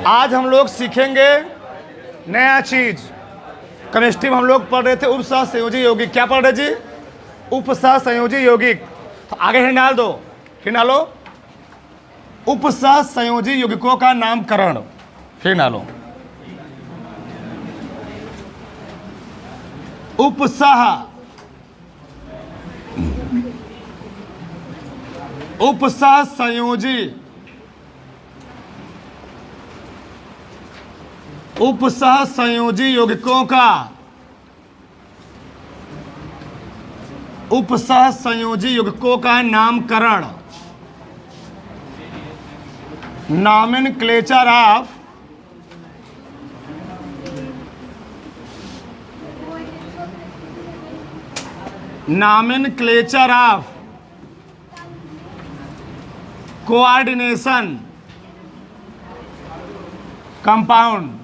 आज हम लोग सीखेंगे नया चीज। केमिस्ट्री में हम लोग पढ़ रहे थे उपसह संयोजी यौगिक। क्या पढ़ रहे जी? उपसह संयोजी यौगिक। तो आगे हिंट डाल दो, हिंट डालो। उपसह संयोजी यौगिकों का नामकरण। हिंट डालो। उपसह संयोजी उपसह संयोजी यौगिकों का उपसह संयोजी यौगिकों का नामकरण। Nomenclature of coordination compound.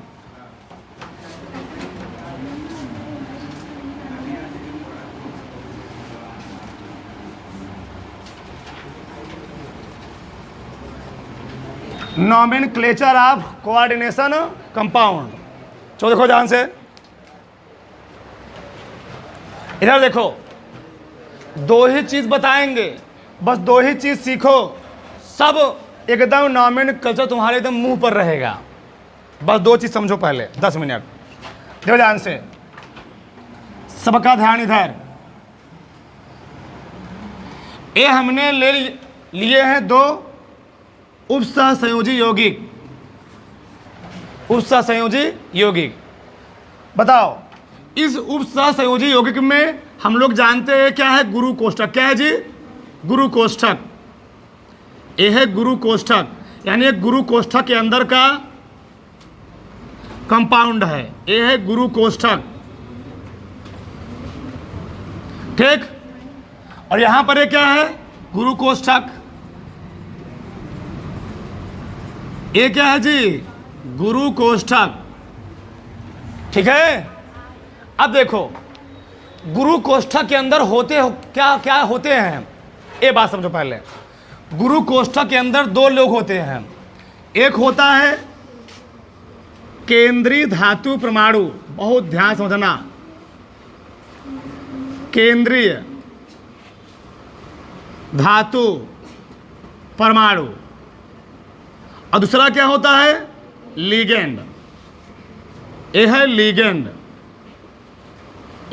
Nomenclature of coordination compound. चलो देखो ध्यान से, इधर देखो, दो ही चीज बताएंगे, बस दो ही चीज सीखो, सब एकदम नॉमेनक्लेचर तुम्हारे एकदम मुंह पर रहेगा। बस दो चीज समझो पहले 10 मिनट। देखो ध्यान से, सबका ध्यान इधर। ये हमने ले लिए हैं दो उपसह संयोजी यौगिक। उपसह संयोजी यौगिक, बताओ इस उपसह संयोजी यौगिक में हम लोग जानते हैं क्या है? गुरु कोष्ठक। क्या है जी? गुरु कोष्ठक। यह है गुरु कोष्ठक, यानी एक गुरु कोष्ठक के अंदर का कंपाउंड है। यह है गुरु कोष्ठक, ठीक। और यहां पर ये क्या है? गुरु कोष्ठक। ये क्या है जी? गुरु कोष्ठक, ठीक है। अब देखो, गुरु कोष्ठक के अंदर क्या क्या होते हैं, ये बात समझो पहले। गुरु कोष्ठक के अंदर दो लोग होते हैं। एक होता है केंद्रीय धातु परमाणु, बहुत ध्यान समझना, केंद्रीय धातु परमाणु। और दूसरा क्या होता है? लिगेंड। यह है लिगेंड।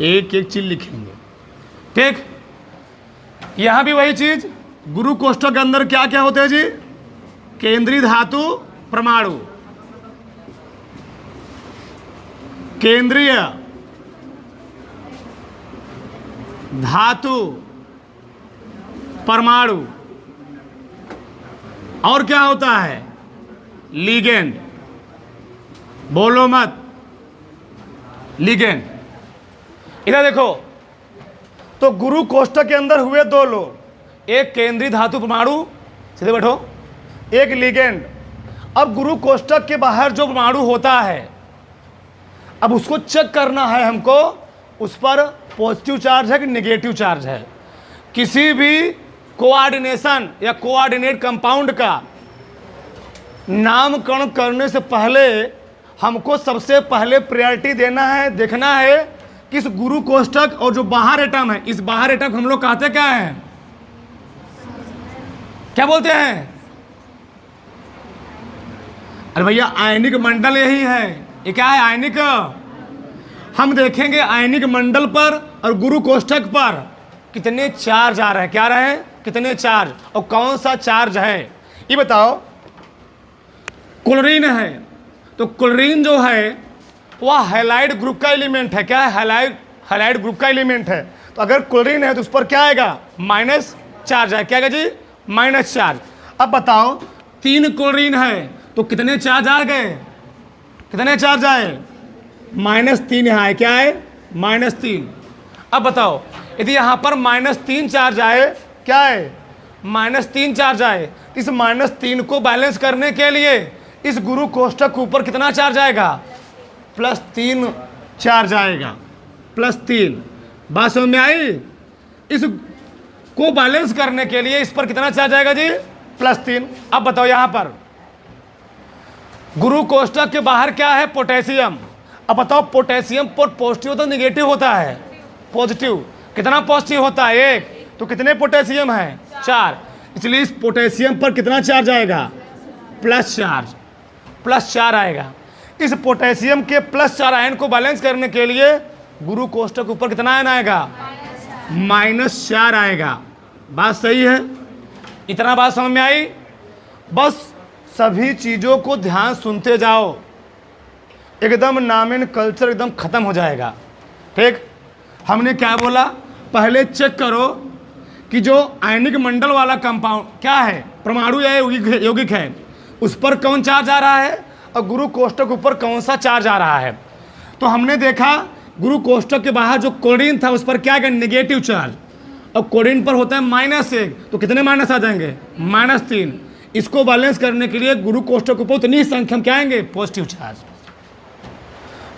एक एक चीज लिखेंगे, ठीक। यहां भी वही चीज, गुरु कोष्ठक के अंदर क्या क्या होते हैं जी? केंद्रीय धातु परमाणु, केंद्रीय धातु परमाणु। और क्या होता है? लिगेंड। बोलो मत, लिगेंड। इधर देखो, तो गुरु कोष्ठक के अंदर हुए दो लोग, एक केंद्रीय धातु परमाणु, सीधे बैठो, एक लिगेंड। अब गुरु कोष्ठक के बाहर जो परमाणु होता है, अब उसको चेक करना है हमको, उस पर पॉजिटिव चार्ज है कि नेगेटिव चार्ज है। किसी भी कोऑर्डिनेशन या कोऑर्डिनेट कंपाउंड का नामकरण करने से पहले हमको सबसे पहले प्रायोरिटी देना है, देखना है कि इस गुरु कोष्ठक और जो बाहर एटम है, इस बाहर एटम को हम लोग कहते क्या हैं? क्या बोलते हैं? अरे भैया, आयनिक मंडल यही है। ये क्या है? आयनिक। हम देखेंगे आयनिक मंडल पर और गुरु कोष्ठक पर कितने चार्ज आ रहे हैं, क्या रहे हैं, कितने चार्ज, और कौन सा चार्ज है ये बताओ। क्लोरीन है, तो क्लोरीन जो है वह हैलाइड ग्रुप का एलिमेंट है। क्या है? हैलाइड ग्रुप का एलिमेंट है। तो अगर क्लोरीन है तो उस पर क्या आएगा? माइनस चार्ज है। क्या आएगा जी? Minus charge. अब बताओ, 3 क्लोरीन है तो कितने चार्ज आ गए? कितने चार्ज आए? -3 यहाँ है। क्या है? -3। अब बताओ, यदि यहाँ पर -3 चार्ज आए, क्या है? -3 चार्ज आए, इस -3 को बैलेंस करने के लिए इस गुरु कोष्ठक के ऊपर कितना चार्ज आएगा? +3 चार्ज आएगा, +3। बात समझ में आई? इस को बैलेंस करने के लिए इस पर कितना चार्ज आएगा जी? +3। अब बताओ, यहाँ पर गुरु कोष्ठक के बाहर क्या है? पोटेशियम। अब बताओ पोटेशियम पर पॉजिटिव होता है निगेटिव होता है? पॉजिटिव। कितना पॉजिटिव होता है? 1। तो कितने पोटेशियम है? 4। इसलिए इस पोटेशियम पर कितना चार्ज आएगा? Plus charge. प्लस 4 आएगा। इस पोटेशियम के प्लस 4 आयन को बैलेंस करने के लिए गुरु कोष्ठक ऊपर कितना आयन आएगा? -4 आएगा। बात सही है? इतना बात समझ में आई? बस सभी चीज़ों को ध्यान सुनते जाओ, एकदम नामिन कल्चर एकदम ख़त्म हो जाएगा। ठीक, हमने क्या बोला? पहले चेक करो कि जो आयनिक मंडल वाला कंपाउंड क्या है, परमाणु या यौगिक है, उस पर कौन चार्ज आ रहा है और गुरु कोष्ठक ऊपर कौन सा चार्ज आ रहा है। तो हमने देखा गुरु कोष्ठक के बाहर जो क्लोरीन था उस पर क्या है? Negative charge. और क्लोरीन पर होता है -1, तो कितने माइनस आ जाएंगे? -3। इसको बैलेंस करने के लिए गुरु कोष्ठक ऊपर उतनी संख्या में क्या आएंगे? Positive charge.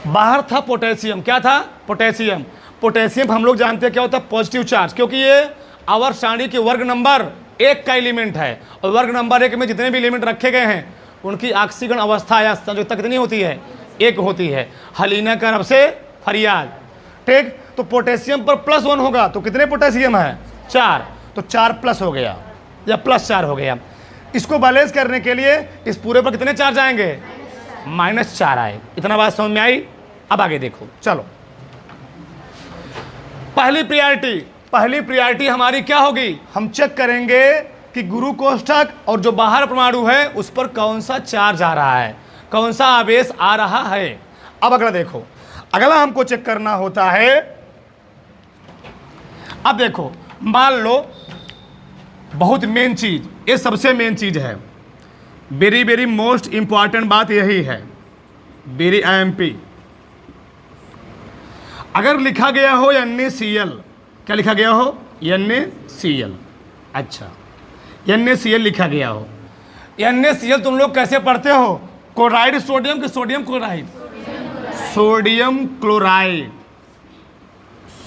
बाहर था पोटेशियम। क्या था? पोटेशियम। पोटेशियम हम लोग जानते हैं क्या होता है? पॉजिटिव चार्ज, क्योंकि ये आवर्त सारणी के वर्ग नंबर 1 का एलिमेंट है और वर्ग नंबर 1 में जितने भी एलिमेंट रखे गए हैं उनकी ऑक्सीकरण अवस्था या संयोजकता कितनी होती है? 1 होती है। हलीना का रब से फरियाद। ठीक, तो पोटेशियम पर +1 होगा तो कितने पोटेशियम है? 4। तो 4 प्लस हो गया या +4 हो गया। इसको बैलेंस करने के लिए इस पूरे पर कितने चार्ज आएंगे? -4 आए। इतना बात समझ में आई? अब आगे देखो, चलो। पहली प्रायोरिटी हमारी क्या होगी? हम चेक करेंगे कि गुरु कोष्ठक और जो बाहर परमाणु है उस पर कौन सा चार्ज आ रहा है, कौन सा आवेश आ रहा है। अब अगला देखो, अगला हमको चेक करना होता है। अब देखो, मान लो बहुत मेन चीज, ये सबसे मेन चीज है, वेरी वेरी मोस्ट इंपॉर्टेंट बात यही है, वेरी IMP। अगर लिखा गया हो NaCl, क्या लिखा गया हो? NaCl। अच्छा, NaCl लिखा गया हो। NaCl तुम लोग कैसे पढ़ते हो? क्लोराइड सोडियम कि sodium chloride? Sodium chloride.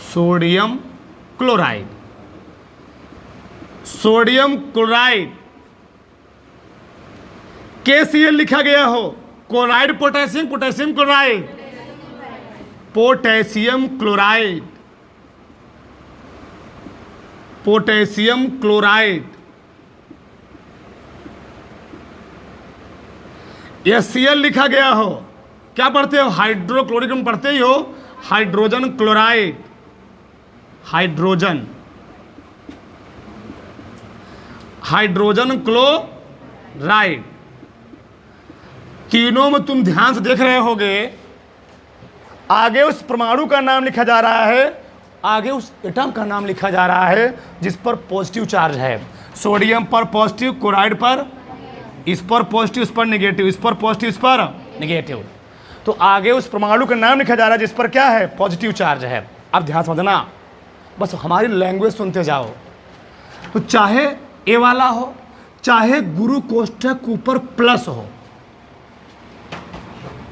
Sodium chloride. Sodium chloride. KCl लिखा गया हो। Chloride potassium, potassium chloride, potassium chloride, potassium chloride. HCl लिखा गया हो। क्या पढ़ते हो? हाइड्रोक्लोरिक में पढ़ते ही हो, हाइड्रोजन क्लोराइड। Hydrogen chloride. तीनों में तुम ध्यान से देख रहे होगे, आगे उस परमाणु का नाम लिखा जा रहा है, आगे उस एटम का नाम लिखा जा रहा है जिस पर पॉजिटिव चार्ज है। सोडियम पर पॉजिटिव, क्लोराइड पर, इस पर पॉजिटिव, इस पर नेगेटिव, इस पर पॉजिटिव, इस पर नेगेटिव। तो आगे उस परमाणु का नाम लिखा जा रहा है जिस पर क्या है? पॉजिटिव चार्ज है। अब ध्यान समझना, बस हमारी लैंग्वेज सुनते जाओ। तो चाहे ए वाला हो, चाहे गुरु कोष्ठक ऊपर प्लस हो,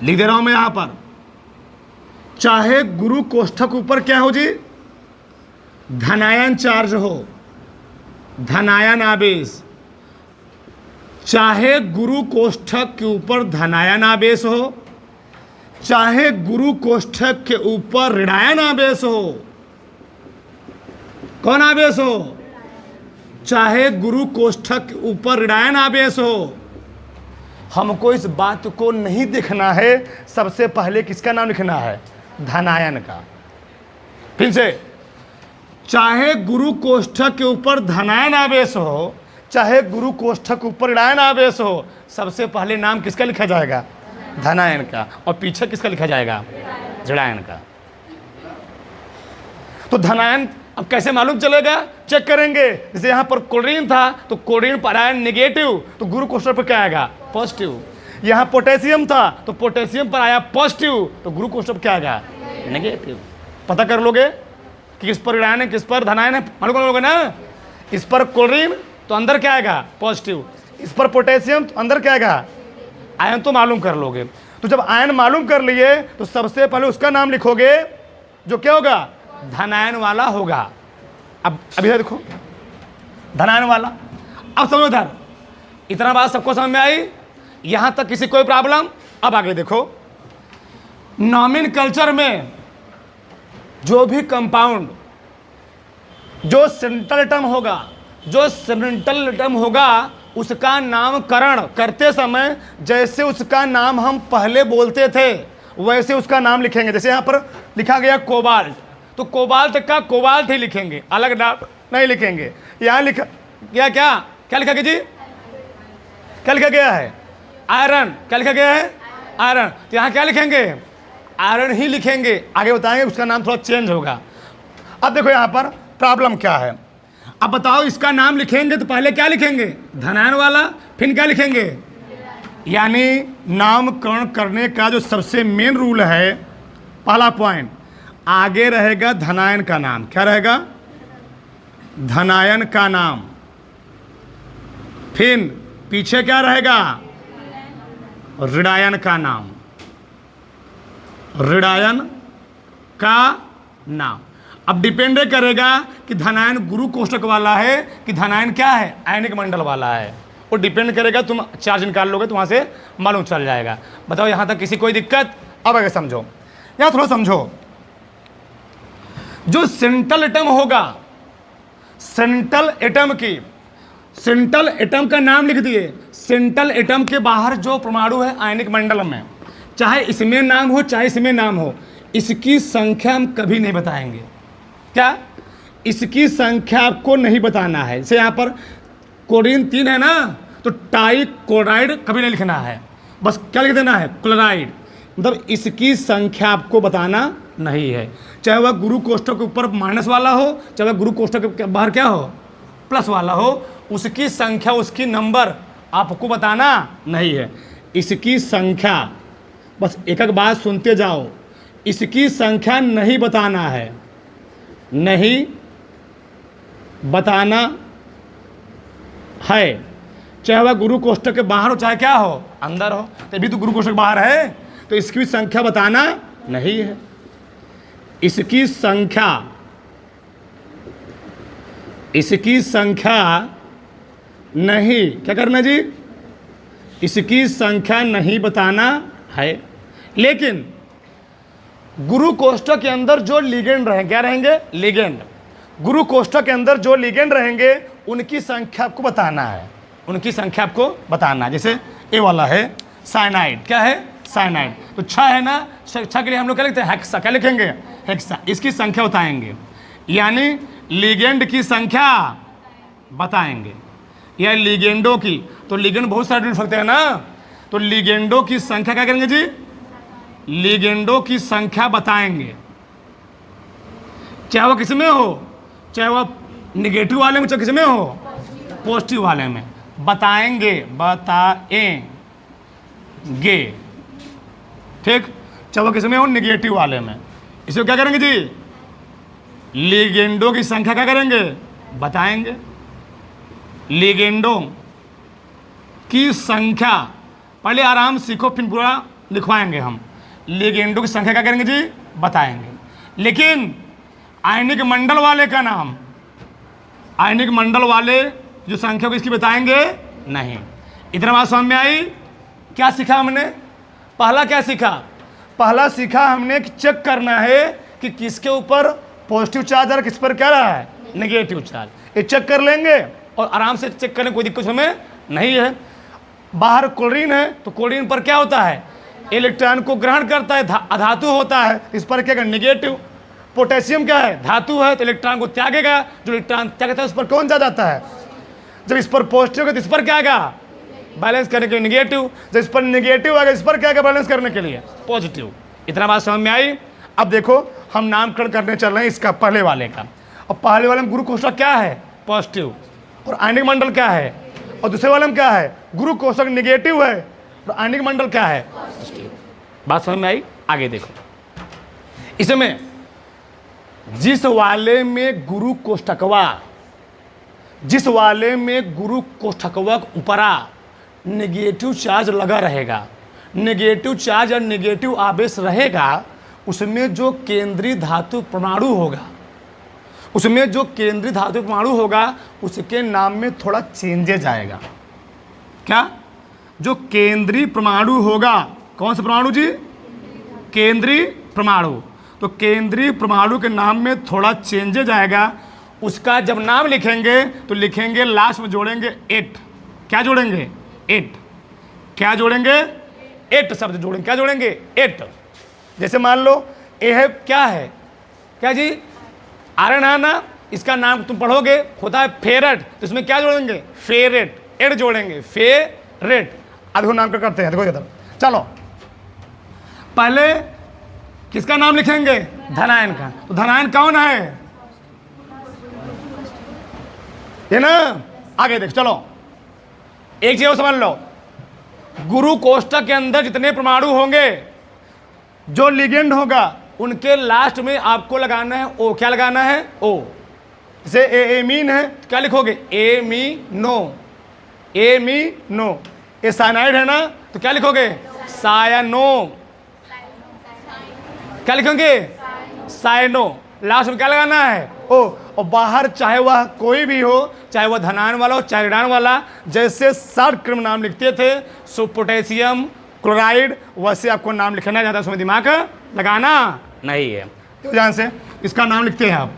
लिख दे रहा हूं मैं यहां पर, चाहे गुरु कोष्ठक ऊपर क्या हो जी? धनायन चार्ज हो, धनायन आवेश। चाहे गुरु कोष्ठक के ऊपर धनायन आवेश हो, चाहे गुरु कोष्ठक के ऊपर ऋणायन आवेश हो। कौन आवेश हो? चाहे गुरु कोष्ठक के ऊपर ऋणायन आवेश हो। हमको इस बात को नहीं देखना है, सबसे पहले किसका नाम लिखना है? धनायन का। फिर से, चाहे गुरु कोष्ठक के ऊपर धनायन आवेश हो, चाहे गुरु कोष्ठक के ऊपर ऋणायन आवेश हो, सबसे पहले नाम किसका लिखा जाएगा? धनायन का। और पीछे किसका लिखा जाएगा? ऋणायन का। तो धनायन अब कैसे मालूम चलेगा? चेक करेंगे। जैसे यहाँ पर क्लोरीन था तो क्लोरीन पर आया नेगेटिव, तो गुरु कोष्ठक पर क्या आएगा? पॉजिटिव। यहाँ पोटेशियम था तो पोटेशियम पर आया पॉजिटिव, तो गुरु कोष्ठक पर क्या आएगा? नेगेटिव। पता कर लोगे कि किस पर ऋणायन है, किस पर धनायन है? मालूम कर लोगे ना? इस पर क्लोरीन तो अंदर क्या आएगा? पॉजिटिव। इस पर पोटेशियम तो अंदर क्या आएगा? आयन। तो मालूम कर लोगे। तो जब आयन मालूम कर लिए तो सबसे पहले उसका नाम लिखोगे जो क्या होगा? धनायन वाला होगा। अब अभी देखो, धनायन वाला। अब समझो इधर, इतना बात सबको समझ में आई? यहां तक किसी कोई प्रॉब्लम? अब आगे देखो, नॉमेनकल्चर में जो भी कंपाउंड जो सेंट्रल एटम होगा उसका नामकरण करते समय जैसे उसका नाम हम पहले बोलते थे वैसे उसका नाम लिखेंगे। जैसे यहाँ पर लिखा गया कोबाल्ट, तो कोबाल्ट का कोबाल्ट ही लिखेंगे, अलग नाम नहीं लिखेंगे। यहाँ लिखा क्या क्या क्या लिखा गया जी? क्या लिखा गया है? आयरन। क्या लिखा गया है? आयरन। तो यहाँ क्या लिखेंगे? आयरन ही लिखेंगे। आगे बताएंगे उसका नाम थोड़ा चेंज होगा। अब देखो यहाँ पर प्रॉब्लम क्या है। अब बताओ, इसका नाम लिखेंगे तो पहले क्या लिखेंगे? धनायन वाला, फिर क्या लिखेंगे? यानी नामकरण करने का जो सबसे मेन रूल है, पहला पॉइंट, आगे रहेगा धनायन का नाम। क्या रहेगा? धनायन का नाम। फिर पीछे क्या रहेगा? ऋणायन का नाम। ऋणायन का नाम। अब डिपेंड करेगा कि धनायन गुरु कोष्ठक वाला है कि धनायन क्या है? आयनिक मंडल वाला है। वो डिपेंड करेगा, तुम चार्ज निकाल लोगे तो वहाँ से मालूम चल जाएगा। बताओ यहाँ तक किसी कोई दिक्कत? अब आगे समझो, यहाँ थोड़ा समझो। जो सेंट्रल एटम होगा, सेंट्रल एटम का नाम लिख दिए। सेंट्रल एटम के बाहर जो परमाणु है आयनिक मंडल में, चाहे इसमें नाम हो चाहे इसमें नाम हो, इसकी संख्या हम कभी नहीं बताएंगे। क्या? इसकी संख्या आपको नहीं बताना है। जैसे यहाँ पर क्लोरीन 3 है ना, तो टाई क्लोराइड कभी नहीं लिखना है, बस क्या लिख देना है? क्लोराइड। मतलब इसकी संख्या आपको बताना नहीं है। चाहे वह गुरु कोष्ठक के ऊपर माइनस वाला हो, चाहे वह गुरु कोष्ठक के बाहर क्या हो? प्लस वाला हो, उसकी संख्या, उसकी नंबर आपको बताना नहीं है। इसकी संख्या, बस एक एक बात सुनते जाओ, इसकी संख्या नहीं बताना है, नहीं बताना है। चाहे वह गुरु कोष्ठक के बाहर हो चाहे क्या हो? अंदर हो। तो अभी तो गुरु कोष्ठक बाहर है तो इसकी संख्या बताना नहीं है। इसकी संख्या नहीं क्या करना जी? इसकी संख्या नहीं बताना है। लेकिन गुरु कोष्ठक के अंदर जो लिगेंड रहेंगे, क्या रहेंगे? लिगेंड। गुरु कोष्ठक के अंदर जो लिगेंड रहेंगे उनकी संख्या आपको बताना है। उनकी संख्या आपको बताना है। जैसे ए वाला है साइनाइड। क्या है? साइनाइड। तो 6 है ना, 6 के लिए हम लोग क्या लिखते हैं? हेक्सा। क्या लिखेंगे? हेक्सा। इसकी संख्या बताएंगे, यानी लिगेंड की संख्या बताएंगे, या लिगेंडों की। तो लिगेंड बहुत सारे ढूंढ सकते हैं ना, तो लिगेंडों की संख्या क्या करेंगे जी? लिगेंडों की संख्या बताएंगे। चाहे वह किस में हो, चाहे वह निगेटिव वाले में, चाहे किस में हो, पॉजिटिव वाले में, बताएंगे, बताएंगे। ठीक? चाहे वह किस में हो, निगेटिव वाले में। इसे क्या करेंगे जी? लिगेंडों की संख्या क्या करेंगे? बताएंगे। लिगेंडों की संख्या पहले आराम सीखो, फिर पूरा लिखवाएंगे हम। लिगेंडों की संख्या क्या करेंगे जी? बताएंगे। लेकिन आयनिक मंडल वाले का नाम, आयनिक मंडल वाले जो संख्या को इसकी बताएंगे नहीं। इतना बात समझ में आई? क्या सीखा हमने? पहला क्या सीखा? पहला सीखा हमने कि चेक करना है कि किसके ऊपर पॉजिटिव चार्ज और किस पर क्या रहा है? Negative charge. ये चेक कर लेंगे और आराम से चेक करने कोई दिक्कत हमें नहीं है। बाहर क्लोरीन है तो क्लोरीन पर क्या होता है? इलेक्ट्रॉन को ग्रहण करता है, अधातु होता है, इस पर क्या? नेगेटिव। पोटेशियम क्या है? धातु है, तो इलेक्ट्रॉन को त्यागेगा। जो इलेक्ट्रॉन त्यागता है उस पर कौन जा जाता है? जब इस पर पॉजिटिव है तो इस पर क्या आएगा? बैलेंस करने के लिए नेगेटिव। जब इस पर नेगेटिव आएगा इस पर क्या आएगा? बैलेंस करने के लिए पॉजिटिव। इतना बात समझ में आई? अब देखो हम नामकरण करने चल रहे हैं इसका, पहले वाले का। और पहले वाले में गुरु कोष्ठक क्या है? पॉजिटिव। और आयनिक मंडल क्या है? और दूसरे वाले में क्या है? गुरु कोष्ठक नेगेटिव है और आयनिक मंडल क्या है? पॉजिटिव। बात समझ में आई? आगे देखो, इसमें जिस वाले में गुरु कोष्ठकवा ऊपरा नेगेटिव चार्ज लगा रहेगा, नेगेटिव चार्ज और नेगेटिव आवेश रहेगा, उसमें जो केंद्रीय धातु परमाणु होगा, उसके नाम में थोड़ा चेंजेज आएगा। क्या जो केंद्रीय परमाणु होगा, कौन सा परमाणु जी? केंद्रीय परमाणु। तो केंद्रीय परमाणु के नाम में थोड़ा चेंजेज आएगा। उसका जब नाम लिखेंगे तो लिखेंगे लास्ट में जोड़ेंगे एट। क्या जोड़ेंगे? एट। क्या जोड़ेंगे? एट शब्द जोड़ेंगे। क्या जोड़ेंगे? एट। जैसे मान लो ए है, क्या है? क्या जी? आयरन है ना, इसका नाम तुम पढ़ोगे होता है फेरट, तो इसमें क्या जोड़ेंगे? फेरेट। एट जोड़ेंगे, फेरेट। अब नाम का करते हैं, देखो इधर, चलो पहले किसका नाम लिखेंगे? धनायन का। तो धनायन कौन है? ये ना, आगे देख, चलो एक चीज समझ लो, गुरु कोष्ठक के अंदर जितने परमाणु होंगे, जो लिगेंड होगा, उनके लास्ट में आपको लगाना है ओ। क्या लगाना है? ओ। जैसे एमीन है तो क्या लिखोगे? एमीनो। एमीनो। ए साइनाइड है ना, तो क्या लिखोगे? सायनो। क्या लिखोगे? साइनो। लास्ट में क्या लगाना है? ओ। और बाहर चाहे वह कोई भी हो, चाहे वह धनायन वाला हो, चाहे ऋणायन वाला, जैसे सर्ट क्रम नाम लिखते थे, सो पोटेशियम क्लोराइड, वैसे आपको नाम लिखना ज़्यादा उसमें दिमाग लगाना नहीं है। तो ध्यान से इसका नाम लिखते हैं आप।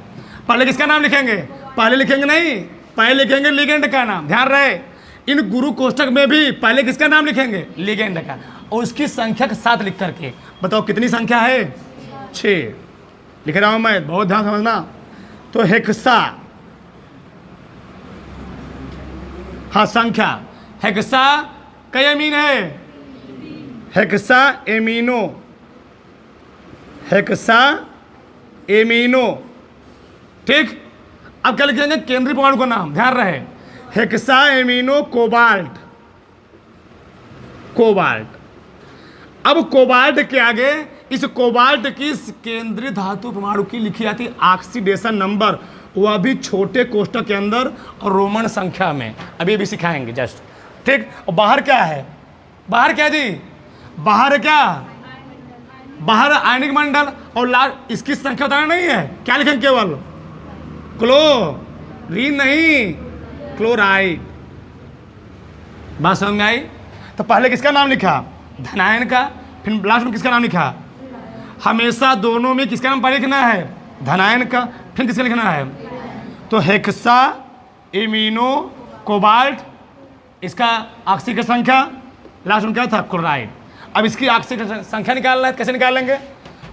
पहले किसका नाम लिखेंगे? पहले लिखेंगे नहीं, पहले लिखेंगे लिगेंड का नाम। ध्यान रहे, इन गुरु कोष्ठक में भी पहले किसका नाम लिखेंगे? लिगेंड का। और उसकी संख्या के साथ लिख करके बताओ कितनी संख्या है? 6 लिख रहा हूं मैं, बहुत ध्यान समझना। तो हेक्सा, हाँ संख्या, हेक्सा कई अमीन है? Hexa amino. Hexa amino. ठीक। अब क्या लिखेंगे? केंद्रीय परमाणु का नाम। ध्यान रहे, हेक्सा एमिनो कोबाल्ट। कोबाल्ट। अब कोबाल्ट के आगे इस कोबाल्ट की केंद्रीय धातु परमाणु की लिखी जाती ऑक्सीडेशन नंबर, वह भी छोटे कोष्ठक के अंदर और रोमन संख्या में। अभी भी सिखाएंगे जस्ट। ठीक। और बाहर क्या है? बाहर क्या जी? बाहर क्या? बाहर आयनिक मंडल। और लास्ट इसकी संख्या बताना नहीं है, क्या लिखेंगे? केवल क्लोरीन नहीं, क्लोराइड। बात समझ में आई? तो पहले किसका नाम लिखा? धनायन का। फिर लास्ट में किसका नाम लिखा? हमेशा दोनों में किसका नाम पहले लिखना है? धनायन का। फिर किसका लिखना है? तो हेक्सा एमिनो कोबाल्ट, इसका ऑक्सीडेशन संख्या, लास्ट में क्या था? क्लोराइड। अब इसकी ऑक्सीडेशन संख्या निकालना है, कैसे निकालेंगे?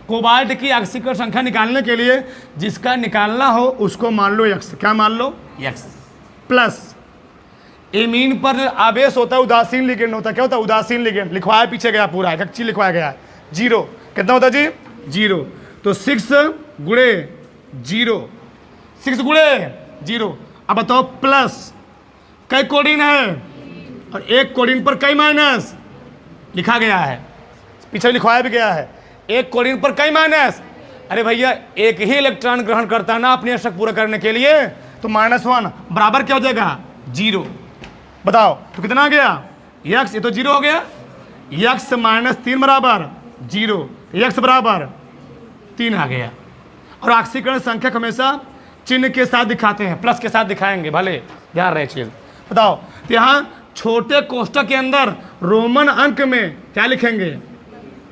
कोबाल्ट की ऑक्सीडेशन संख्या निकालने के लिए जिसका निकालना हो उसको मान लो एक्स। क्या मान लो? एक्स। प्लस एमीन पर आवेश होता है, उदासीन लिगेंड होता है। क्या होता है? उदासीन लिगेंड। लिखवाया पीछे गया पूरा, एक चीज लिखवाया गया है। 0 कितना होता है जी? 0। तो 6 गुणे 0, 6 गुणे 0। अब बताओ प्लस कई कोडिन है और एक कोडिन पर कई माइनस लिखा गया है, पीछे लिखवाया भी गया है। एक कोडिन पर कई माइनस। अरे भैया एक ही इलेक्ट्रॉन ग्रहण करता है ना अपनी आवश्यक पूरा करने के लिए, तो -1 बराबर क्या हो जाएगा? 0। बताओ तो कितना आ गया? x। ये तो 0 हो गया। x -3 बराबर 0, x बराबर 3 आ गया। और ऑक्सीकरण संख्या हमेशा चिन्ह के साथ दिखाते हैं, प्लस के साथ दिखाएंगे, भले ध्यान रहे चीज। बताओ तो यहाँ छोटे कोष्ठक के अंदर रोमन अंक में क्या लिखेंगे?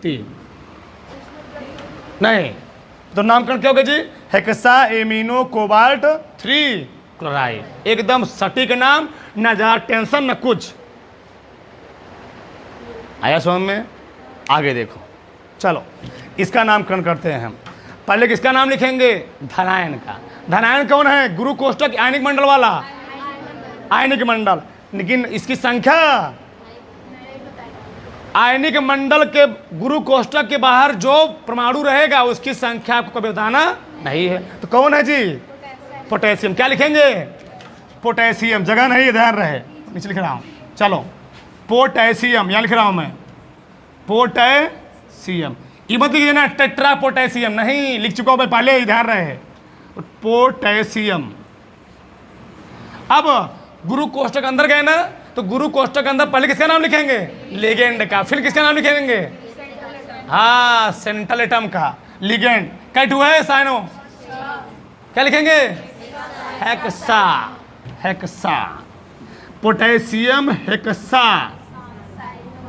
3 नहीं, तो नामकरण क्या होगा जी? Hexa amino cobalt 3 chloride. एकदम सटीक नाम, न ज्यादा टेंशन न कुछ। आया समझ में? आगे देखो, चलो इसका नामकरण करते हैं हम। पहले किसका नाम लिखेंगे? धनायन का। धनायन कौन है? गुरु कोष्ठक आयनिक मंडल वाला, आयनिक मंडल। लेकिन इसकी संख्या आयनिक मंडल के गुरु कोष्ठक के बाहर जो परमाणु रहेगा उसकी संख्या आपको कभी बताना नहीं है। तो कौन है जी? पोटेशियम। क्या लिखेंगे? पोटेशियम। जगह नहीं, ध्यान रहे, नीचे लिख रहा हूं। चलो पोटेशियम यहां लिख रहा हूं मैं, पोटेशियम। ये मत लिखिए ना टेट्रा पोटेशियम, नहीं, लिख चुका हूं मैं पहले ही, ध्यान रहे। पोटेशियम। अब गुरु कोष्ठक अंदर गए ना, तो गुरु कोष्ठक अंदर पहले किसका नाम लिखेंगे? लिगेंड का। फिर किसका नाम लिखेंगे? हाँ, सेंट्रल एटम का। लिगेंड कट हुआ है साइनो, क्या लिखेंगे? हेक्सा। हेक्सा पोटेशियम हेक्सा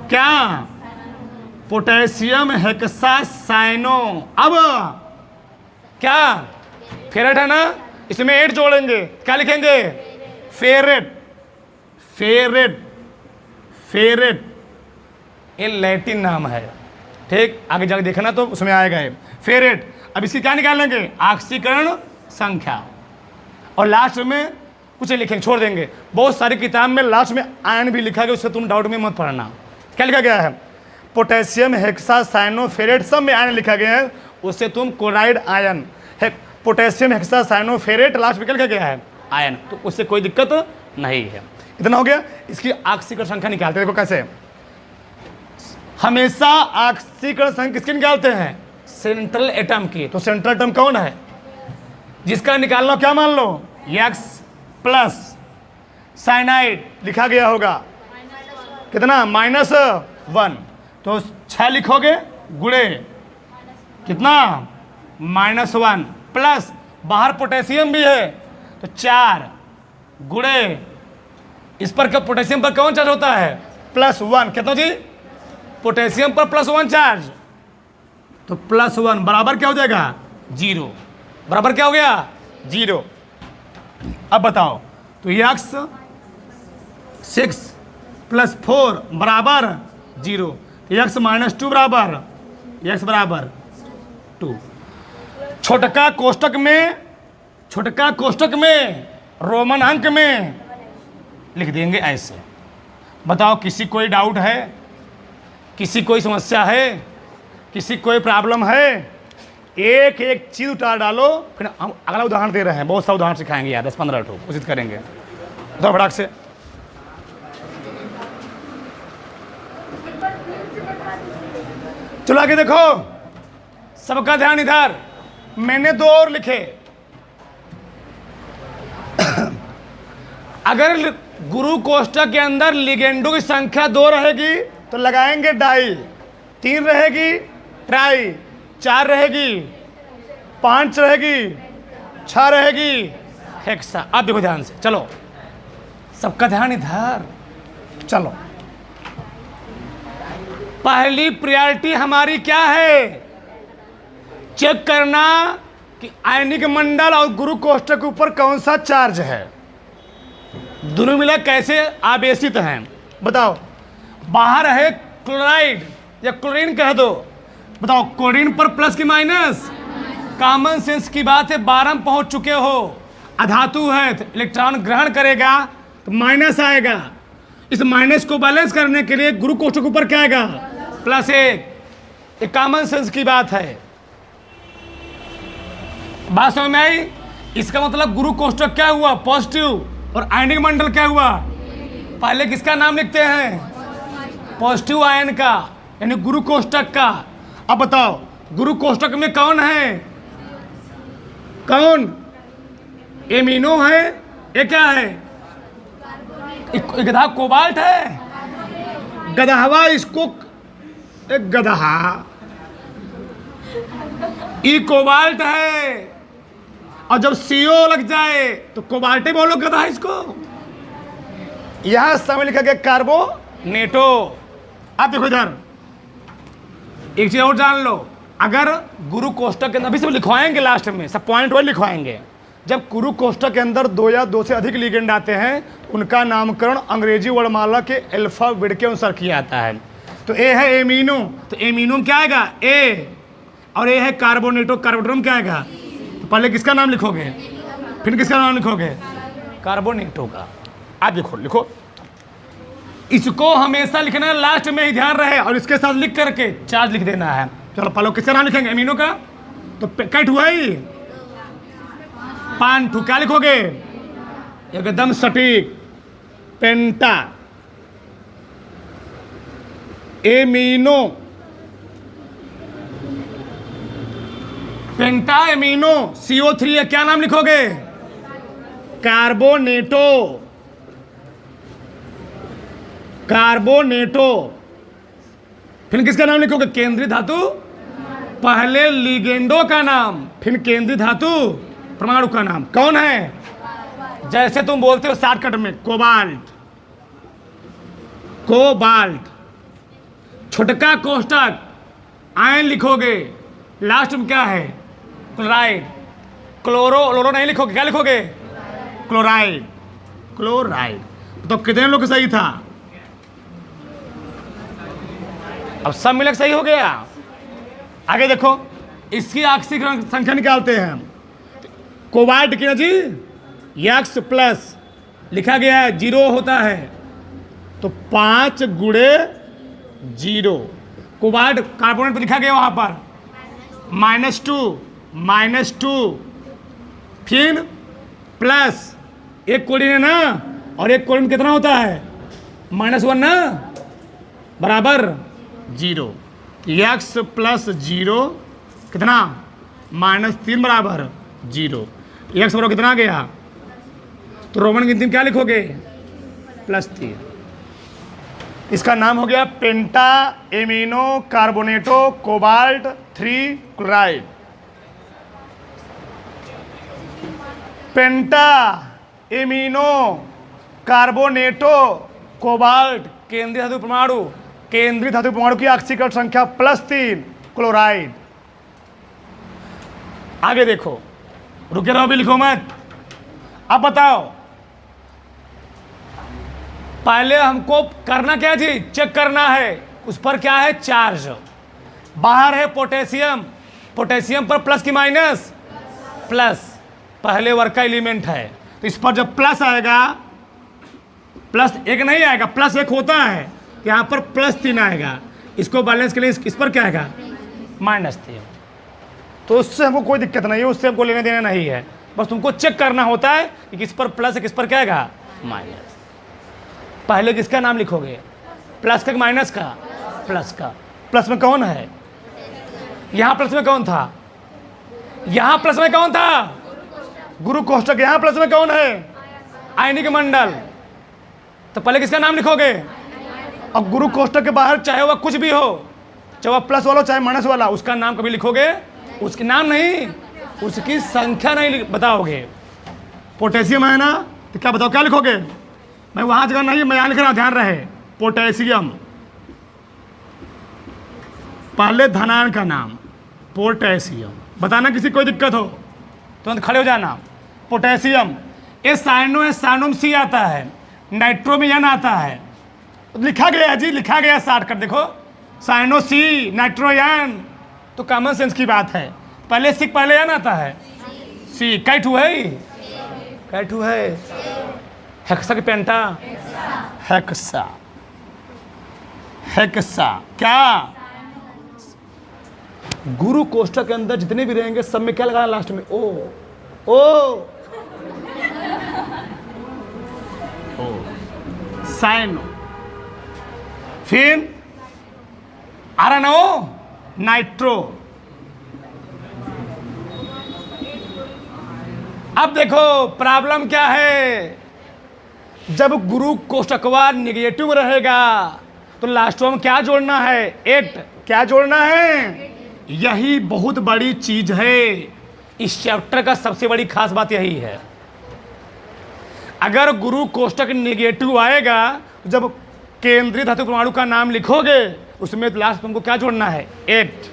क्या? Potassium hexacyano. अब क्या? फेरेट है ना, इसमें 8 जोड़ेंगे, क्या लिखेंगे? फेरेट। फेरेट, फेरेट ये लैटिन नाम है, ठीक, आगे जाके देखना तो उसमें आएगा ये फेरेट। अब इसकी क्या निकालेंगे? ऑक्सीकरण संख्या। और लास्ट में कुछ लिखेंगे, छोड़ देंगे। बहुत सारी किताब में लास्ट में आयन भी लिखा गया, उससे तुम डाउट में मत पढ़ना। क्या लिखा गया है? पोटेशियम हेक्सासाइनोफेरेट, सब में आयन लिखा गया है, उससे तुम क्लोराइड आयन है। पोटेशियम हेक्सासाइनोफेरेट लास्ट में क्या लिखा गया है? आयन। तो उससे कोई दिक्कत नहीं है। इतना हो गया। इसकी ऑक्सीकरण संख्या निकालते हैं, देखो कैसे। हमेशा ऑक्सीकरण संख्या किसकी निकालते हैं? सेंट्रल एटम की। तो सेंट्रल एटम कौन है जिसका निकालना? क्या मान लो? X प्लस साइनाइड लिखा गया होगा कितना? -1। तो 6 लिखोगे गुणे कितना? -1 प्लस बाहर पोटेशियम भी है तो 4 गुणे इस पर का पोटेशियम पर कौन चार्ज होता है? +1। कितना जी? पोटेशियम पर +1 चार्ज। तो +1 बराबर क्या हो जाएगा? 0। बराबर क्या हो गया? 0। अब बताओ, तो X 6 + 4 बराबर 0। X -2 बराबर X बराबर 2। छोटका कोष्टक में रोमन अंक में लिख देंगे ऐसे। बताओ, किसी कोई डाउट है? किसी कोई समस्या है? किसी कोई प्रॉब्लम है? एक एक चीज उतार डालो। फिर हम अगला उदाहरण दे रहे हैं, बहुत सा उदाहरण सिखाएंगे यार, 10-15 ठो कोशिश करेंगे। तो फटाक से चलो आगे देखो, सबका ध्यान इधर। मैंने 2 और लिखे। अगर गुरु कोष्ठक के अंदर लिगेंडों की संख्या 2 रहेगी तो लगाएंगे डाई, 3 रहेगी ट्राई, 4 रहेगी, 5 रहेगी, 6 रहेगी हेक्सा। अब देखो ध्यान से, चलो सबका ध्यान इधर। चलो, पहली प्रायोरिटी हमारी क्या है? चेक करना कि आयनिक मंडल और गुरु कोष्ठक के ऊपर कौन सा चार्ज है, दोनों मिला कैसे आवेशित हैं। बताओ, बाहर है क्लोराइड या क्लोरीन कह दो। बताओ, क्लोरीन पर प्लस की माइनस? कॉमन सेंस की बात है, 12 में पहुंच चुके हो। अधातु है तो इलेक्ट्रॉन ग्रहण करेगा तो माइनस आएगा। इस माइनस को बैलेंस करने के लिए गुरु कोष्ठक के ऊपर क्या आएगा? +1। एक कॉमन सेंस की बात है। बात समझ में आई? इसका मतलब गुरु कोष्ठक क्या हुआ? पॉजिटिव। और आयनिक मंडल क्या हुआ? पहले किसका नाम लिखते हैं? पॉजिटिव आयन का, यानी गुरु कोष्ठक का। अब बताओ, गुरु कोष्ठक में कौन है? कौन? एमिनो है। ये क्या है? गधा कोबाल्ट है। गदहवा इसको एक गदहा ई कोबाल्ट है। और जब CO लग जाए तो कोबाल्ट बोलो, गदहा इसको। यहां समय लिखा गया कार्बोनेटो। आप देखो इधर, एक चीज और जान लो। अगर गुरु कोष्ठक के अंदर, अभी सब लिखवाएंगे लास्ट में, सब पॉइंट वाइज लिखवाएंगे। जब गुरु कोष्ठक के अंदर 2 या 2 से अधिक लिगेंड आते हैं, उनका नामकरण अंग्रेजी वर्णमाला के अल्फाबेट के अनुसार किया जाता है। तो ए है एमिनो, तो एमिनो क्या आएगा? ए। और ए है कार्बोनेटो, कार्बोनेटो क्या आएगा? तो पहले किसका नाम लिखोगे, फिर किसका नाम लिखोगे? कार्बोनेटो का। आप देखो, लिखो। इसको हमेशा लिखना है, लास्ट में ही ध्यान रहे। और इसके साथ लिख करके चार्ज लिख देना है। चलो पहले किसका नाम लिखेंगे? एमिनो का। तो कट हुआ ही 5 क्या लिखोगे? एकदम सटीक। पेंटा एमिनो, पेंटा एमिनो। CO3 है, क्या नाम लिखोगे? कार्बोनेटो। कार्बोनेटो। फिर किसका नाम लिखोगे? केंद्रीय धातु। पहले लिगेंडो का नाम, फिर केंद्रीय धातु परमाणु का नाम। कौन है? जैसे तुम बोलते हो शॉर्टकट में, कोबाल्ट। कोबाल्ट छोटका कोष्टक आयन लिखोगे, लास्ट में क्या है? क्लोराइड। क्लोरो नहीं लिखोगे, क्या लिखोगे? क्लोराइड। क्लोराइड। तो कितने लोग सही था? अब सब मिलकर सही हो गया। आगे देखो, इसकी ऑक्सीजन संख्या निकालते हैं हम। कोबाल्ट की ना जी, एक्स प्लस लिखा गया है, 0 होता है, तो 5 गुणे 0। कोबाल्ट कार्बोनेट पर लिखा गया वहां पर -2, फिर प्लस, एक क्लोरीन है ना, और एक क्लोरीन कितना होता है? -1 ना, बराबर 0। एक्स प्लस 0 कितना? -3 बराबर 0। एक्स बराबर कितना आ गया? तो रोमन गिनती में क्या लिखोगे? +3। इसका नाम हो गया पेंटा एमिनो कार्बोनेटो कोबाल्ट 3 क्लोराइड। पेंटा एमिनो कार्बोनेटो कोबाल्ट केंद्रीय धातु परमाणु, केंद्रीय धातु परमाणु की ऑक्सीकरण संख्या +3 क्लोराइड। आगे देखो, रुके रहो, अभी लिखो मत। अब बताओ, पहले हमको करना क्या जी? चेक करना है उस पर क्या है? चार्ज। बाहर है पोटेशियम, पोटेशियम पर प्लस की माइनस? प्लस। पहले वर्ग का एलिमेंट है, तो इस पर जब प्लस आएगा, +1 नहीं आएगा, +1 होता है, यहाँ पर +3 आएगा। इसको बैलेंस के लिए इस पर क्या आएगा? -3। तो उससे हमको कोई दिक्कत नहीं है, उससे हमको लेने देना नहीं है, बस तुमको चेक करना होता है कि किस पर प्लस है, किस पर क्या आएगा? माइनस। पहले किसका नाम लिखोगे? प्लस का, माइनस का? प्लस का। प्लस में कौन है? यहाँ प्लस में कौन था? यहाँ प्लस में कौन था? गुरु कोष्टक। यहाँ प्लस में कौन है? आयनिक मंडल। तो पहले किसका नाम लिखोगे? और गुरु कोष्टक के बाहर चाहे वह कुछ भी हो, चाहे वह प्लस वाला चाहे माइनस वाला, उसका नाम कभी लिखोगे? उसके नाम नहीं, उसकी संख्या नहीं बताओगे। पोटेशियम है ना, तो क्या बताओ, क्या लिखोगे? मैं वहां जगह नहीं, मैं यहाँ लिख रहा हूं, ध्यान रहे। पोटेशियम, पहले धनायन का नाम पोटेशियम। बताना किसी कोई दिक्कत हो तुरंत खड़े हो जाना। पोटेशियम, ये साइनो है, साइनो में C आता है, नाइट्रो में N आता है। लिखा गया जी, लिखा गया शॉर्ट कर देखो, साइनो C, नाइट्रो N। तो कॉमन सेंस की बात है, पहले C पहले N आता है। C कै ठू है? कै ठू है? हेक्सा की पेंटा? हेक्सा। हेक्सा क्या? गुरु कोष्टक के अंदर जितने भी रहेंगे सब में क्या लगाना लास्ट में? ओ। साइनो। फिर आरएनओ, नाइट्रो। अब देखो प्रॉब्लम क्या है, जब गुरु कोष्टकवा निगेटिव रहेगा तो लास्ट में क्या जोड़ना है? 8। क्या जोड़ना है? यही बहुत बड़ी चीज है, इस चैप्टर का सबसे बड़ी खास बात यही है। अगर गुरु कोष्टक निगेटिव आएगा, जब केंद्रीय धातु परमाणु का नाम लिखोगे उसमें लास्ट तुमको क्या जोड़ना है? 8।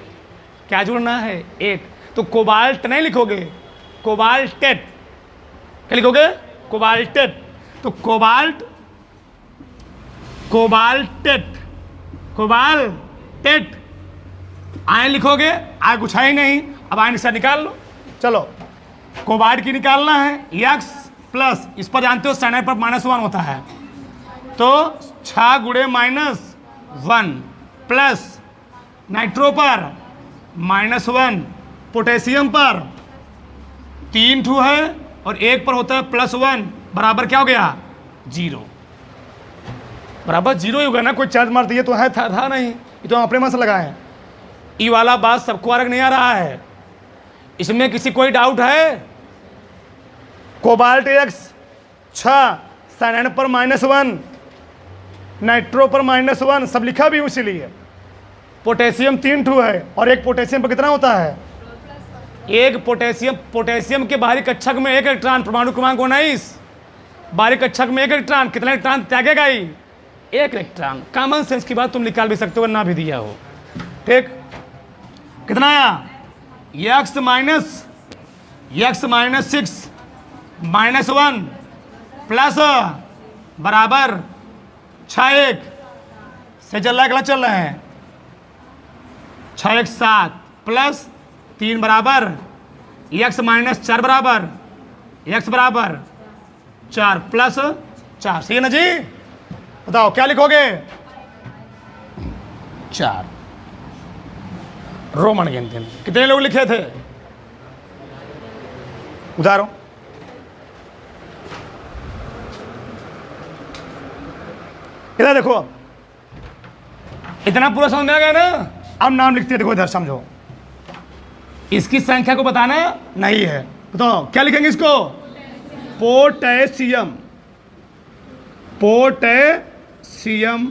क्या जोड़ना है? 8। तो कोबाल्ट नहीं लिखोगे, कोबाल्टेट। क्या लिखोगे? कोबाल्टेट। तो कोबाल्ट, कोबाल्टेट, कोबाल्टेट। आयन लिखोगे, आय कुछ है ही नहीं, अब आयन से निकाल लो। चलो, कोबाल्ट की निकालना है, एक्स प्लस, इस पर जानते हो साइनाइड पर -1 होता है, तो 6 गुणे -1 प्लस नाइट्रो पर -1, पोटेशियम पर 3 ठू है और एक पर होता है +1, बराबर क्या हो गया? 0। बराबर 0 ही होगा ना, कोई चार्ज मार दिए तो है, था नहीं, ये तो हम अपने मन से लगाए। ये वाला बात सबको अलग नहीं आ रहा है, इसमें किसी कोई डाउट है? कोबाल्ट X 6, साइनाइड पर -1, नाइट्रो पर -1, सब लिखा भी इसीलिए। पोटेशियम 3 ठू है और एक पोटेशियम पर कितना होता है? एक पोटेशियम, पोटेशियम के बाहरी कक्षक में 1 इलेक्ट्रॉन, परमाणु क्रमांक 19, बाहरी कक्षक में 1 इलेक्ट्रॉन, कितना इलेक्ट्रॉन त्यागेगा ही? एक इलेक्ट्रॉन। कॉमन सेंस की बात तुम निकाल भी सकते हो ना भी दिया हो। ठीक, कितना आया? x माइनस 6 माइनस 1 प्लस बराबर 6 1 से चल रहा है, गलत चल रहे हैं। 6 1 7 प्लस 3 बराबर x माइनस 4 बराबर x बराबर 4 प्लस 4। सही है ना जी? बताओ क्या लिखोगे? 4। रोमन गिनती कितने लोग लिखे थे? उधारो इधर देखो, इतना पूरा समझ में आ गया ना? अब नाम लिखते हैं, देखो इधर समझो। इसकी संख्या को बताना नहीं है, बताओ क्या लिखेंगे इसको? पोटेशियम। पोटेशियम।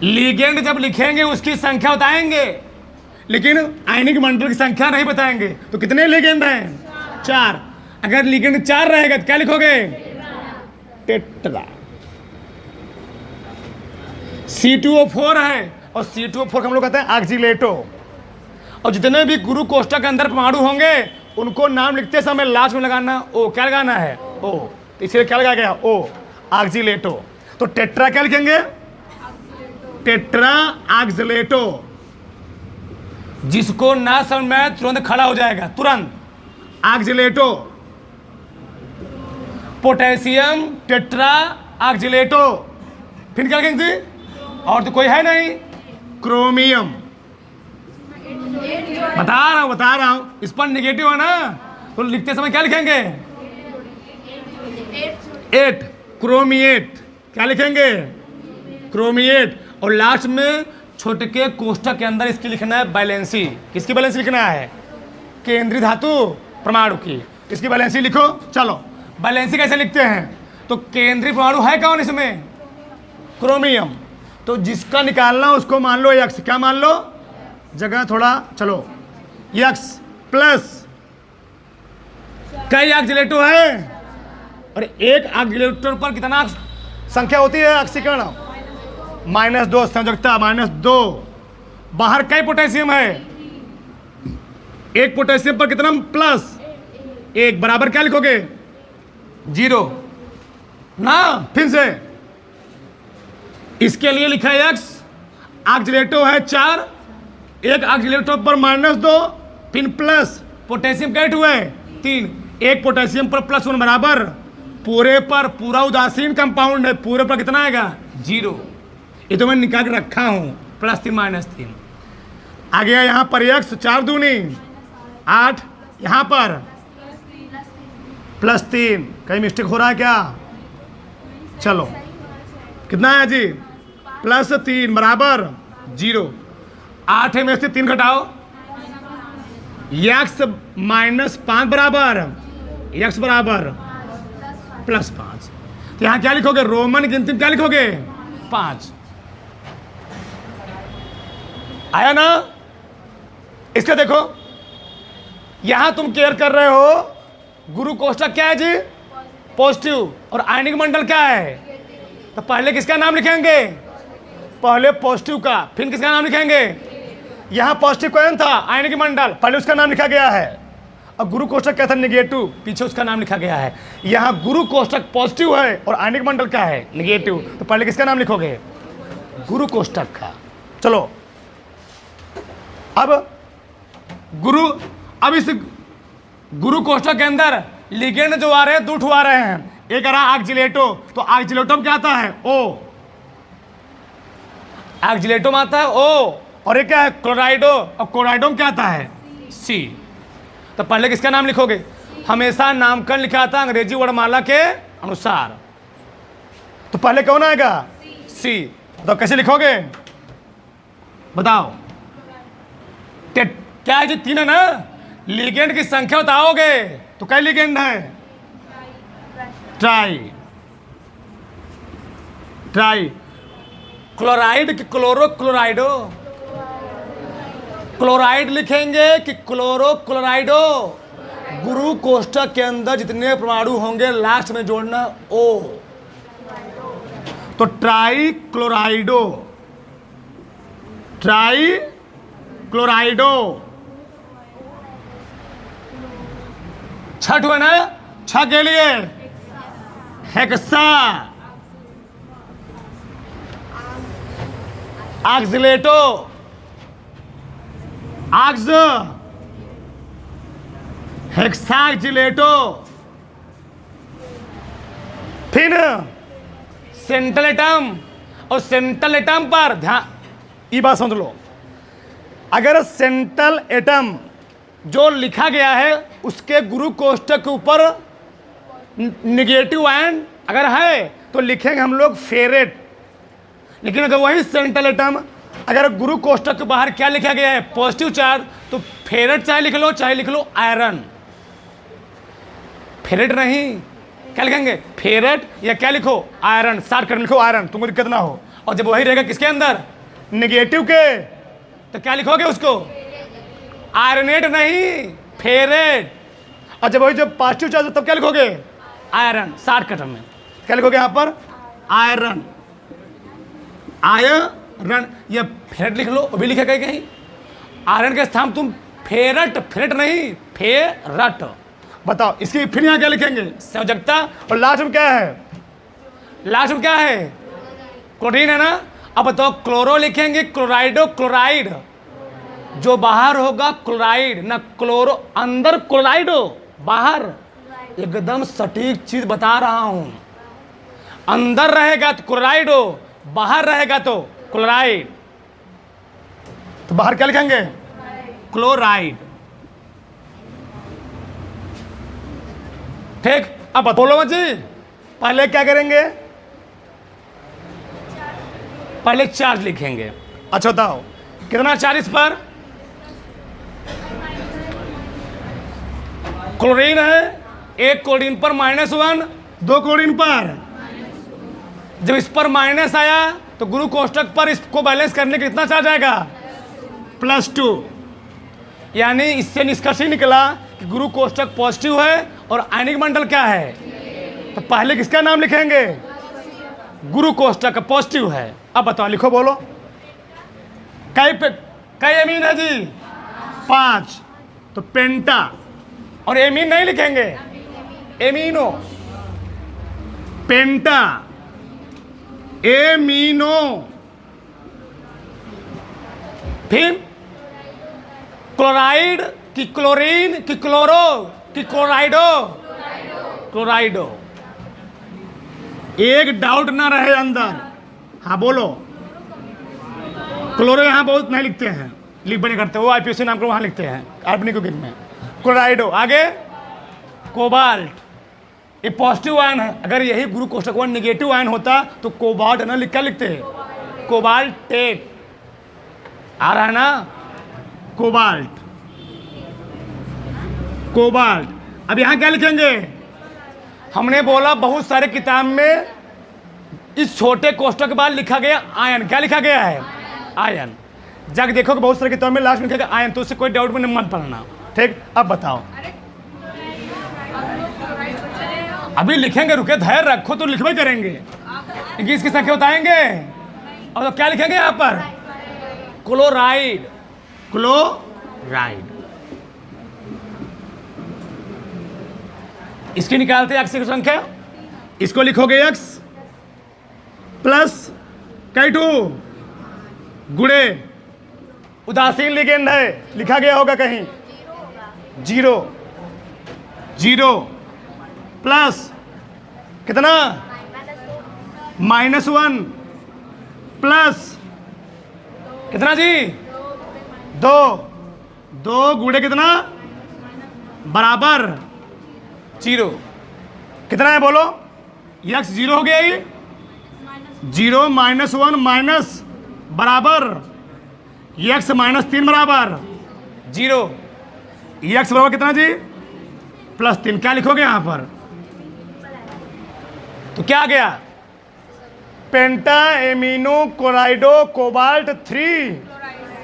लिगेंड जब लिखेंगे उसकी संख्या बताएंगे, लेकिन आयनिक मंडल की संख्या नहीं बताएंगे। तो कितने लिगेंड हैं? 4। अगर लिगेंड 4 रहेगा तो क्या लिखोगे? टेट्रा। C2O4 है, और C2O4 को हम लोग कहते हैं ऑक्सीलेटो। और जितने भी गुरु कोष्ठक के अंदर परमाणु होंगे उनको नाम लिखते समय लास्ट में लगाना ओ। क्या लगाना है? ओ। तो इसलिए क्या लगाया गया? ओ, ऑक्सीलेटो। तो टेट्रा क्या लिखेंगे? टेट्रा ऑक्सीलेटो। जिसको ना समझ में तुरंत खड़ा हो जाएगा, तुरंत। ऑक्सीलेटो, पोटेशियम टेट्रा ऑक्सीलेटो। फिर क्या लिखेंगे? और तो कोई है नहीं। क्रोमियम। बता रहा हूं इस पर निगेटिव है ना, तो लिखते समय क्या लिखेंगे? 8। क्रोमिएट। क्या लिखेंगे? क्रोमिएट। और लास्ट में छोटे के कोष्ठक के अंदर इसकी लिखना है बैलेंसी। किसकी बैलेंसी लिखना है? केंद्रीय धातु परमाणु की। इसकी बैलेंसी लिखो। चलो बैलेंसी कैसे लिखते हैं? तो केंद्रीय परमाणु है कौन इसमें? क्रोमियम। तो जिसका निकालना उसको मान लो x। क्या मान लो? जगह थोड़ा चलो, x प्लस कई ऑक्सीलेटो है, और एक ऑक्सीलेटर पर कितना संख्या होती है ऑक्सीकरण? -2। संयोजकता -2। बाहर कई पोटेशियम है? एक पोटेशियम पर कितना प्लस 1 बराबर क्या लिखोगे? 0 ना। फिर से इसके लिए लिखा है x, ऑक्सीलेटो है 4, एक ऑक्सीलेटो पर -2, फिर प्लस पोटेशियम कैट हुए 3, एक पोटेशियम पर +1 बराबर पूरे पर, पूरा उदासीन कंपाउंड है, पूरे पर कितना आएगा? 0। ये तो मैं निकाल के रखा हूं, +3 -3 आ गया। यहां पर x 4 दूनी 8, यहां पर +3। कहीं मिस्टेक हो रहा है क्या? चलो कितना है जी? +3 बराबर 0। 8 में से 3 घटाओ, x -5 बराबर x बराबर +5। तो यहां क्या लिखोगे? रोमन गिनती में क्या लिखोगे? 5। आया ना? इसका देखो, यहां तुम केयर कर रहे हो। गुरु कोष्ठक क्या है जी? पॉजिटिव। और आयनिक मंडल क्या है? तो पहले किसका नाम लिखेंगे? पहले पॉजिटिव का, फिर किसका नाम लिखेंगे? यहां पॉजिटिव कौन था? आयनिक मंडल, पहले उसका नाम लिखा गया है। और गुरु कोष्ठक क्या था? नेगेटिव, पीछे उसका नाम लिखा गया है। यहां गुरु कोष्ठक पॉजिटिव है और आयनिक मंडल क्या है? नेगेटिव। तो पहले किसका नाम लिखोगे? गुरु कोष्ठक का। चलो अब इस गुरु कोष्ठक के अंदर लिगेंड जो आ रहे हैं 2 आ रहे हैं। एक आ रहा ऑक्सीलेटो, तो ऑक्सीलेटो में क्या आता है? O। ऑक्सीलेटो में आता है O। और एक क्या है? क्लोराइडो। और क्लोराइडो में क्या आता है? C। तो पहले किसका नाम लिखोगे? हमेशा नामकरण लिखा था अंग्रेजी वर्णमाला के अनुसार, तो पहले कौन आएगा? C। तो कैसे लिखोगे बताओ? क्या है जी? 3 है ना? लिगेंड की संख्या बताओगे तो कई लिगेंड है? ट्राई। क्लोराइड कि क्लोरो क्लोराइडो? क्लोराइड लिखेंगे कि क्लोरो क्लोराइडो? गुरु कोष्ठक के अंदर जितने परमाणु होंगे लास्ट में जोड़ना O। तो ट्राई क्लोराइडो, ट्राई क्लोराइडो। छठ हुआ ना, छ के लिए हेक्सा, ऑक्सिलेटो, ऑक्स, हेक्साक्सिलेटो। फिर सेंट्रल एटम, और सेंट्रल एटम पर ध्यान, ये बात समझ लो, अगर सेंट्रल एटम जो लिखा गया है उसके गुरु कोष्ठक के ऊपर निगेटिव आयन अगर है तो लिखेंगे हम लोग फेरेट। लेकिन अगर वही सेंट्रल एटम अगर गुरु कोष्ठक के बाहर क्या लिखा गया है पॉजिटिव चार्ज, तो फेरेट चाहे लिख लो चाहे लिख लो आयरन। फेरेट नहीं, क्या लिखेंगे फेरेट, या क्या लिखो आयरन, शॉर्टकट में लिखो आयरन, तुमको दिक्कत ना हो। और जब वही रहेगा किसके अंदर निगेटिव के, तो क्या लिखोगे उसको आयरनेट नहीं फेरेट। और जब वही जब पॉजिटिव चार्ज तब क्या लिखोगे आयरन, शॉर्टकट में क्या लिखोगे यहाँ पर आयरन, आयरन। ये फेरेट लिख लो, वो भी लिखेगा कहीं। आयरन के स्थान तुम फेरट, फेरट नहीं फेरट। बताओ इसकी फिर यहाँ क्या लिखेंगे संयोजकता। और लास्ट में क्या है, लास्ट में क्या है क्लोरीन है ना। अब बताओ क्लोरो लिखेंगे क्लोराइडो, क्लोराइड जो बाहर होगा क्लोराइड ना क्लोरो, अंदर क्लोराइडो बाहर। एकदम सटीक चीज बता रहा हूं, अंदर रहेगा तो क्लोराइडो, बाहर रहेगा तो क्लोराइड। तो बाहर क्या लिखेंगे क्लोराइड। ठीक, अब बोलो जी पहले क्या करेंगे, पहले चार्ज लिखेंगे। अच्छा बताओ कितना चार्ज इस पर, क्लोरीन है, एक क्लोरीन पर -1, दो क्लोरीन पर। जब इस पर माइनस आया तो गुरु कोष्ठक पर इसको बैलेंस करने के कितना चार्ज आएगा +2। यानी इससे निष्कर्ष ही निकला कि गुरु कोष्ठक पॉजिटिव है और आयनिक मंडल क्या है। तो पहले किसका नाम लिखेंगे गुरु कोष्ठक पॉजिटिव है। अब बताओ लिखो बोलो कई एमीन है जी 5। तो पेंटा, और एमीन नहीं लिखेंगे एमीनो, पेंटा एमीनो। फिर क्लोराइड की क्लोरीन की क्लोरो की क्लोराइडो, क्लोराइडो। एक डाउट ना रहे अंदर, हाँ बोलो। क्लोरो यहाँ बहुत नहीं लिखते हैं, लिख बने करते, वो आईपीसी नाम को वहाँ लिखते हैं कार्बनिक यौगिक में। क्लोराइडो, आगे कोबाल्ट, ये पॉजिटिव आयन है। अगर यही गुरु कोष्ठक 1 निगेटिव आयन होता तो कोबाल्ट ना लिख, क्या लिखते हैं कोबाल्टेट। आ रहा है ना कोबाल्ट, कोबाल्ट। अब यहाँ क्या लिखेंगे, हमने बोला बहुत सारे किताब में इस छोटे कोष्ठक के बाद लिखा गया आयन, क्या लिखा गया है आयन। जाके देखो कि बहुत सारे किताब में लास्ट में लिखा गया आयन, तो उससे कोई डाउट में मत पढ़ना। ठीक, अब बताओ अभी लिखेंगे, रुके धैर्य रखो तो लिखवे करेंगे, इसकी संख्या बताएंगे। और तो क्या लिखेंगे यहाँ पर क्लोराइड, क्लोराइड। इसकी निकालते हैं x की संख्या, इसको लिखोगे x प्लस K2 गुणे उदासीन लिगेंड है, लिखा गया होगा कहीं 0 0 प्लस कितना -1 प्लस कितना जी 2 2 गुणे कितना बराबर 0। कितना है बोलो, x 0 हो गया, ये 0 -1 माइनस बराबर x -3 बराबर 0। x बराबर कितना जी +3। क्या लिखोगे यहाँ पर, तो क्या आ गया पेंटा एमिनो क्लोराइडो कोबाल्ट 3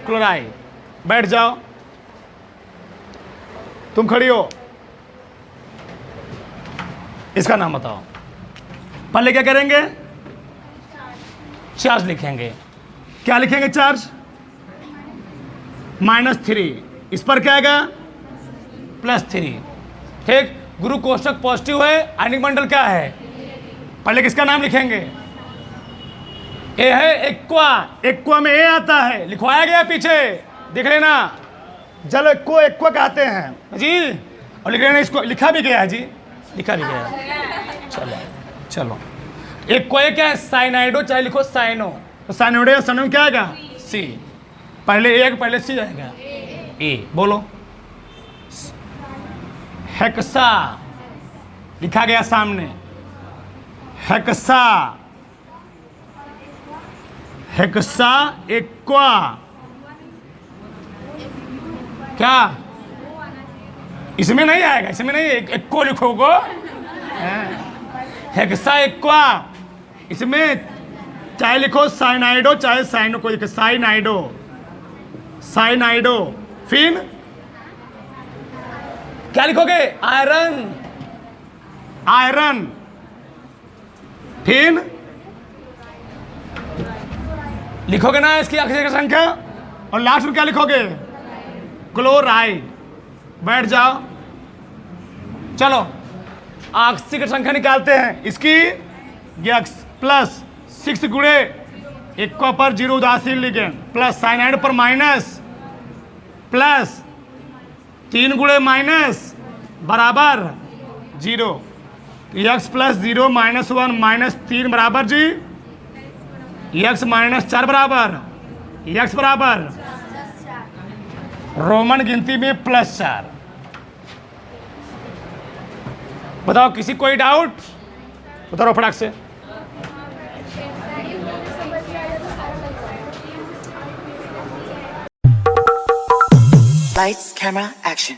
क्लोराइड। बैठ जाओ, तुम खड़ी हो, इसका नाम बताओ। पहले क्या करेंगे? चार्ज लिखेंगे। क्या लिखेंगे? चार्ज -3, इस पर क्या आएगा? +3। ठीक, गुरु कोष्ठक पॉजिटिव है, आयनिक मंडल क्या है? पहले किसका नाम लिखेंगे? ए है एक्वा, एक्वा में ए आता है, लिखवाया गया पीछे, देख लेना। जल को एक्वा कहते हैं जी, और लिख लेना इसको, लिखा भी गया है जी, लिखा भी गया है। चलो चलो, एक्वा क्या है? साइनाइडो, चाहे लिखो साइनो, तो साइनाइडो या साइनो क्या आएगा? सी। पहले ए, पहले सी आएगा। ए बोलो। हेक्सा लिखा गया सामने, हेक्सा, हेक्सा एक्वा, क्या इसमें नहीं आएगा? इसमें नहीं, एक्को लिखोगे, हेक्सा एक्वा। इसमें चाहे लिखो साइनाइडो, चाहे साइनो, को लिखो साइनाइडो, साइनाइडो। फिर क्या लिखोगे? Iron, iron. फिर लिखोगे ना इसकी अक्षर संख्या, और लास्ट में क्या लिखोगे? क्लोराइड। बैठ जाओ। चलो ऑक्सीजन संख्या निकालते हैं इसकी। +6 गुणे एक्वा पर 0 उदासीन लिगेंड, प्लस साइनाइड पर माइनस, प्लस 3 गुणे माइनस बराबर 0। x + 0 -1 -3 बराबर जी, x -4 बराबर, x बराबर रोमन गिनती में +4। बताओ किसी कोई डाउट? बताओ फटाक से। Lights, camera, action.